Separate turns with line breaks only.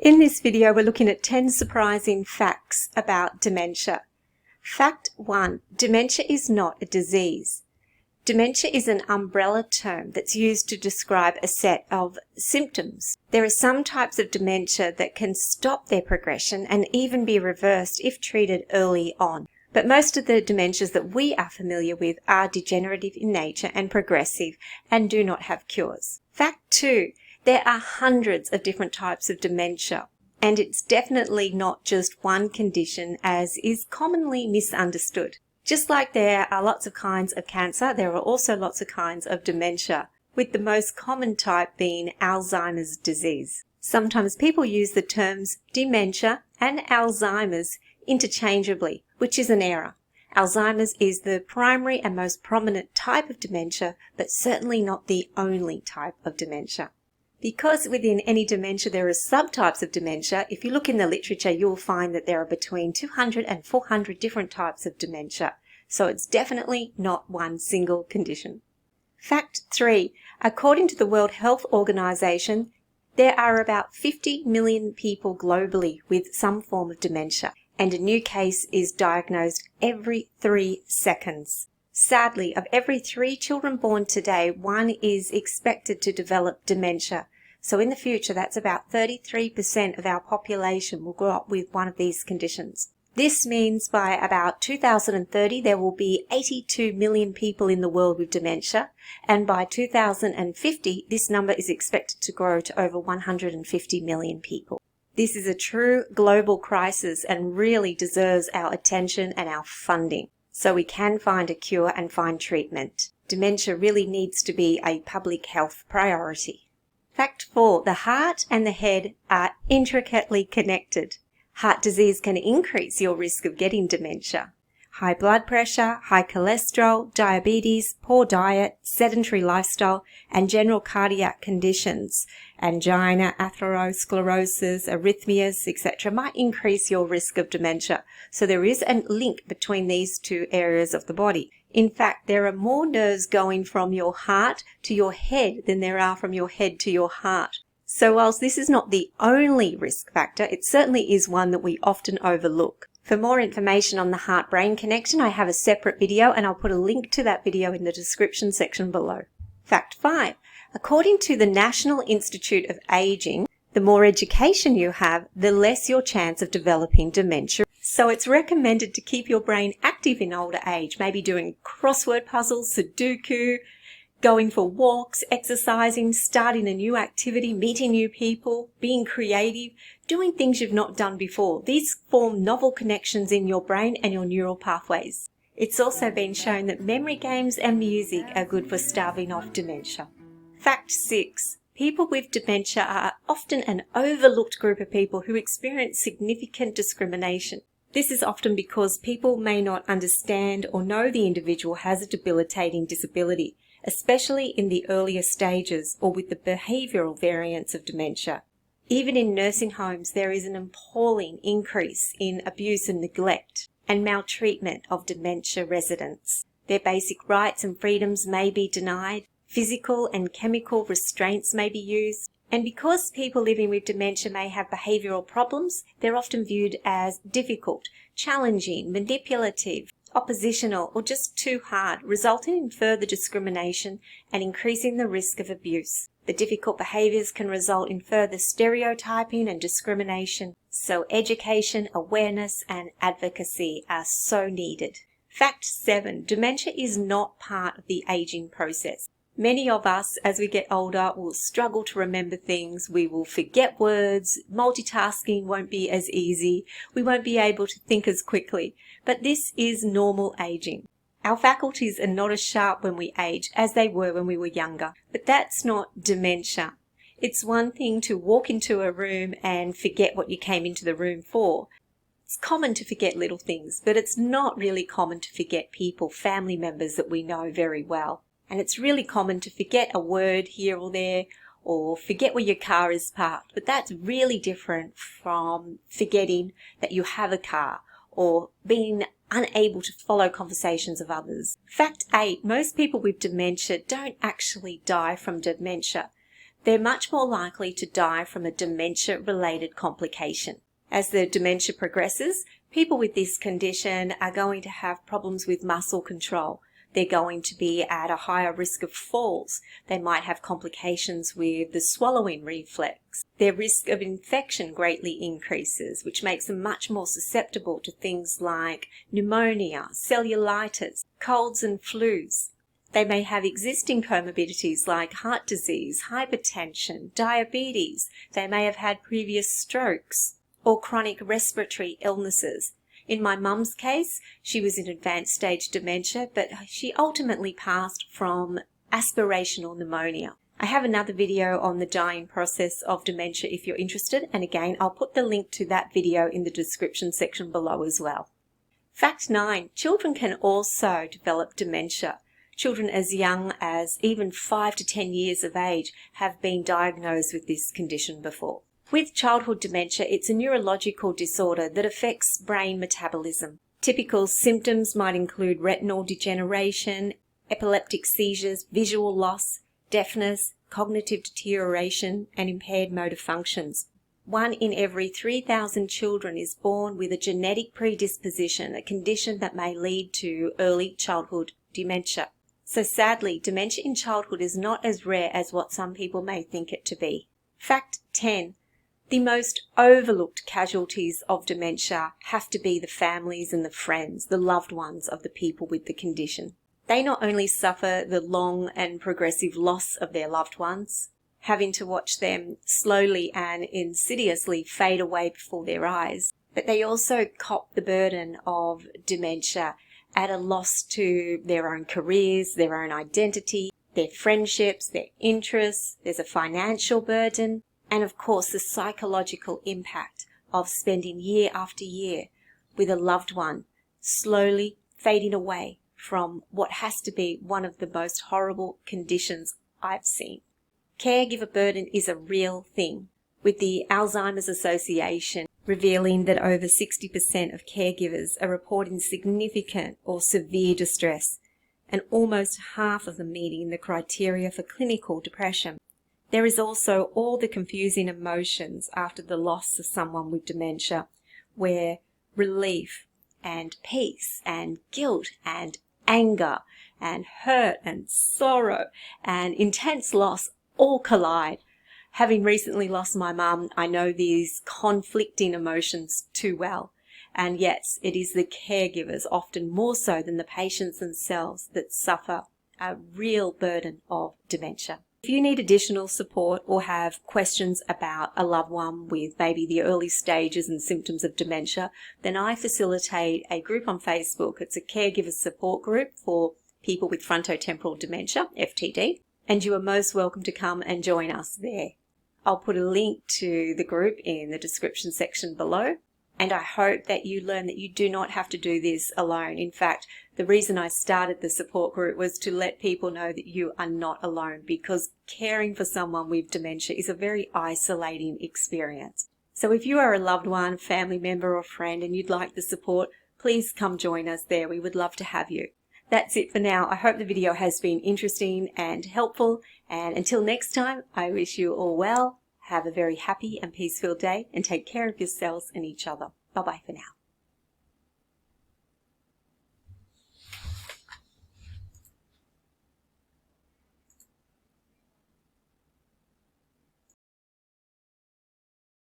In this video, we're looking at 10 surprising facts about dementia. Fact 1. Dementia is not a disease. Dementia is an umbrella term that's used to describe a set of symptoms. There are some types of dementia that can stop their progression and even be reversed if treated early on. But most of the dementias that we are familiar with are degenerative in nature and progressive and do not have cures. Fact 2. There are hundreds of different types of dementia, and it's definitely not just one condition as is commonly misunderstood. Just like there are lots of kinds of cancer, there are also lots of kinds of dementia, with the most common type being Alzheimer's disease. Sometimes people use the terms dementia and Alzheimer's interchangeably, which is an error. Alzheimer's is the primary and most prominent type of dementia, but certainly not the only type of dementia. Because within any dementia there are subtypes of dementia, if you look in the literature you'll find that there are between 200 and 400 different types of dementia. So it's definitely not one single condition. Fact 3. According to the World Health Organization, there are about 50 million people globally with some form of dementia, and a new case is diagnosed every 3 seconds. Sadly, of every 3 children born today, 1 is expected to develop dementia. So in the future, that's about 33% of our population will grow up with one of these conditions. This means by about 2030, there will be 82 million people in the world with dementia, and by 2050, this number is expected to grow to over 150 million people. This is a true global crisis and really deserves our attention and our funding, so we can find a cure and find treatment. Dementia really needs to be a public health priority. Fact 4. The heart and the head are intricately connected. Heart disease can increase your risk of getting dementia. High blood pressure, high cholesterol, diabetes, poor diet, sedentary lifestyle, and general cardiac conditions, angina, atherosclerosis, arrhythmias, etc. might increase your risk of dementia. So there is a link between these two areas of the body. In fact, there are more nerves going from your heart to your head than there are from your head to your heart. So whilst this is not the only risk factor, it certainly is one that we often overlook. For more information on the heart-brain connection, I have a separate video and I'll put a link to that video in the description section below. Fact 5. According to the National Institute of Aging, the more education you have, the less your chance of developing dementia. So it's recommended to keep your brain active in older age, maybe doing crossword puzzles, Sudoku, going for walks, exercising, starting a new activity, meeting new people, being creative, doing things you've not done before. These form novel connections in your brain and your neural pathways. It's also been shown that memory games and music are good for staving off dementia. Fact 6. People with dementia are often an overlooked group of people who experience significant discrimination. This is often because people may not understand or know the individual has a debilitating disability, especially in the earlier stages or with the behavioural variants of dementia. Even in nursing homes, there is an appalling increase in abuse and neglect and maltreatment of dementia residents. Their basic rights and freedoms may be denied, physical and chemical restraints may be used, and because people living with dementia may have behavioural problems, they're often viewed as difficult, challenging, manipulative, oppositional, or just too hard, resulting in further discrimination and increasing the risk of abuse. The difficult behaviours can result in further stereotyping and discrimination, so education, awareness and advocacy are so needed. Fact 7. Dementia is not part of the ageing process. Many of us, as we get older, will struggle to remember things. We will forget words. Multitasking won't be as easy. We won't be able to think as quickly. But this is normal aging. Our faculties are not as sharp when we age as they were when we were younger. But that's not dementia. It's one thing to walk into a room and forget what you came into the room for. It's common to forget little things, but it's not really common to forget people, family members that we know very well. And it's really common to forget a word here or there, or forget where your car is parked. But that's really different from forgetting that you have a car, or being unable to follow conversations of others. Fact 8. Most people with dementia don't actually die from dementia, they're much more likely to die from a dementia-related complication. As the dementia progresses, people with this condition are going to have problems with muscle control. They're going to be at a higher risk of falls. They might have complications with the swallowing reflex. Their risk of infection greatly increases, which makes them much more susceptible to things like pneumonia, cellulitis, colds and flus. They may have existing comorbidities like heart disease, hypertension, diabetes. They may have had previous strokes or chronic respiratory illnesses. In my mum's case, she was in advanced stage dementia, but she ultimately passed from aspirational pneumonia. I have another video on the dying process of dementia if you're interested, and again, I'll put the link to that video in the description section below as well. Fact 9. Children can also develop dementia. Children as young as even 5 to 10 years of age have been diagnosed with this condition before. With childhood dementia, it's a neurological disorder that affects brain metabolism. Typical symptoms might include retinal degeneration, epileptic seizures, visual loss, deafness, cognitive deterioration, and impaired motor functions. 1 in every 3,000 children is born with a genetic predisposition, a condition that may lead to early childhood dementia. So sadly, dementia in childhood is not as rare as what some people may think it to be. Fact 10. The most overlooked casualties of dementia have to be the families and the friends, the loved ones of the people with the condition. They not only suffer the long and progressive loss of their loved ones, having to watch them slowly and insidiously fade away before their eyes, but they also cop the burden of dementia at a loss to their own careers, their own identity, their friendships, their interests. There's a financial burden. And of course, the psychological impact of spending year after year with a loved one slowly fading away from what has to be one of the most horrible conditions I've seen. Caregiver burden is a real thing, with the Alzheimer's Association revealing that over 60% of caregivers are reporting significant or severe distress, and almost half of them meeting the criteria for clinical depression. There is also all the confusing emotions after the loss of someone with dementia, where relief and peace and guilt and anger and hurt and sorrow and intense loss all collide. Having recently lost my mum, I know these conflicting emotions too well. And yes, it is the caregivers, often more so than the patients themselves, that suffer a real burden of dementia. If you need additional support or have questions about a loved one with maybe the early stages and symptoms of dementia, then I facilitate a group on Facebook. It's a caregiver support group for people with frontotemporal dementia, FTD, and you are most welcome to come and join us there. I'll put a link to the group in the description section below. And I hope that you learn that you do not have to do this alone. In fact, the reason I started the support group was to let people know that you are not alone, because caring for someone with dementia is a very isolating experience. So if you are a loved one, family member or friend and you'd like the support, please come join us there. We would love to have you. That's it for now. I hope the video has been interesting and helpful. And until next time, I wish you all well. Have a very happy and peaceful day and take care of yourselves and each other. Bye-bye for now.